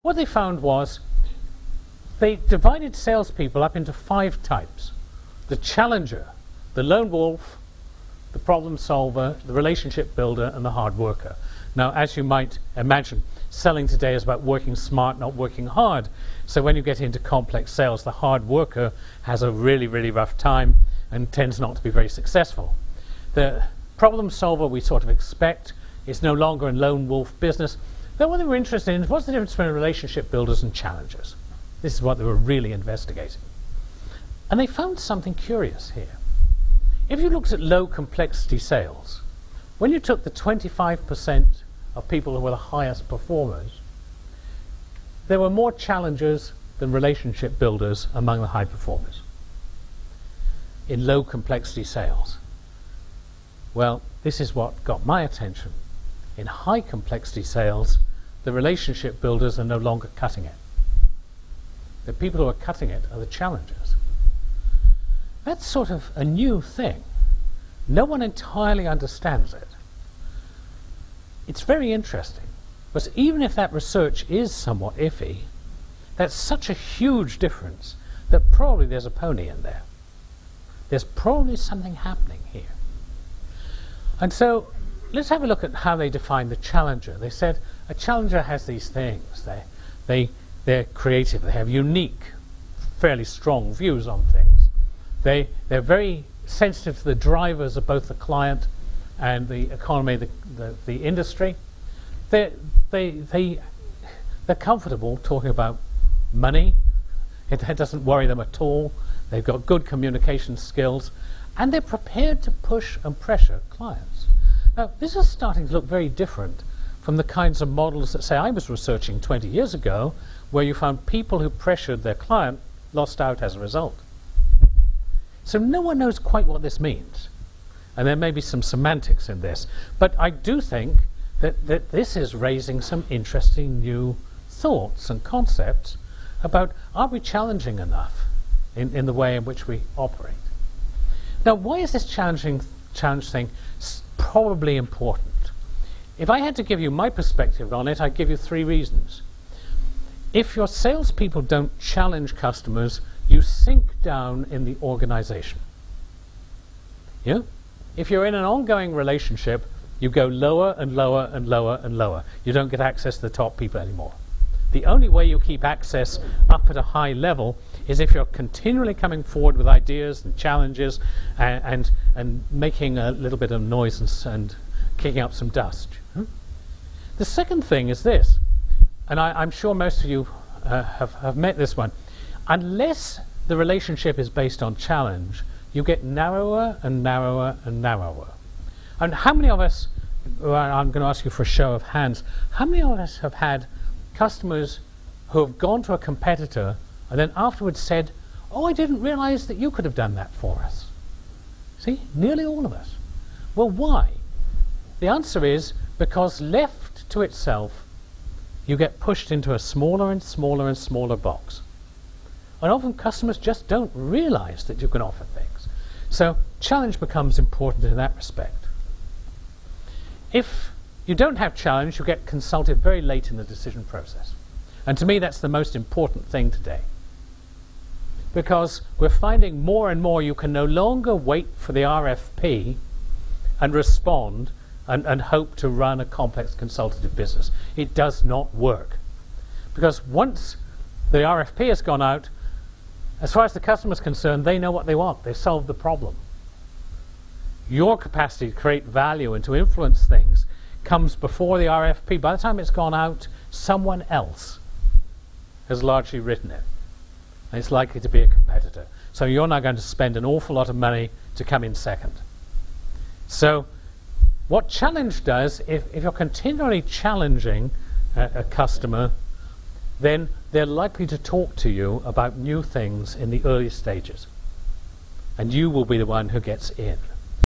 What they found was they divided salespeople up into 5 types: the challenger, the lone wolf, the problem solver, the relationship builder, and the hard worker. Now, as you might imagine, selling today is about working smart, not working hard. So when you get into complex sales, the hard worker has a really, really rough time and tends not to be very successful. The problem solver we sort of expect is no longer in lone wolf business. But what they were interested in is what's the difference between relationship builders and challengers. This is what they were really investigating. And they found something curious here. If you looked at low complexity sales, when you took the 25% of people who were the highest performers, there were more challengers than relationship builders among the high performers in low complexity sales. Well, this is what got my attention. In high complexity sales, the relationship builders are no longer cutting it. The people who are cutting it are the challengers. That's sort of a new thing. No one entirely understands it. It's very interesting, but even if that research is somewhat iffy, that's such a huge difference that probably there's a pony in there. There's probably something happening here. And so let's have a look at how they define the challenger. They said a challenger has these things. They're creative. They have unique, fairly strong views on things. They're very sensitive to the drivers of both the client and the economy, the industry. They're comfortable talking about money. It doesn't worry them at all. They've got good communication skills, and they're prepared to push and pressure clients. Now, this is starting to look very different from the kinds of models that, say, I was researching 20 years ago, where you found people who pressured their client lost out as a result. So no one knows quite what this means. And there may be some semantics in this. But I do think that this is raising some interesting new thoughts and concepts about, are we challenging enough in the way in which we operate? Now, why is this challenge thing probably important? If I had to give you my perspective on it, I'd give you 3 reasons. If your salespeople don't challenge customers, you sink down in the organization. Yeah? If you're in an ongoing relationship, you go lower and lower and lower and lower. You don't get access to the top people anymore. The only way you keep access up at a high level is if you're continually coming forward with ideas and challenges and making a little bit of noise and kicking up some dust. The second thing is this, and I'm sure most of you have met this one. Unless the relationship is based on challenge, you get narrower and narrower and narrower. And how many of us, well, I'm going to ask you for a show of hands, how many of us have had customers who have gone to a competitor and then afterwards said, oh, I didn't realize that you could have done that for us? See, nearly all of us. Well, why? The answer is because left to itself, you get pushed into a smaller and smaller and smaller box. And often customers just don't realize that you can offer things. So challenge becomes important in that respect. If you don't have challenge, you get consulted very late in the decision process. And to me, that's the most important thing today. Because we're finding more and more you can no longer wait for the RFP and respond and hope to run a complex consultative business. It does not work. Because once the RFP has gone out, as far as the customer is concerned, they know what they want. They've solved the problem. Your capacity to create value and to influence things comes before the RFP. By the time it's gone out, someone else has largely written it. And it's likely to be a competitor. So you're not going to spend an awful lot of money to come in second. So what challenge does, if you're continually challenging a customer, then they're likely to talk to you about new things in the early stages. And you will be the one who gets in.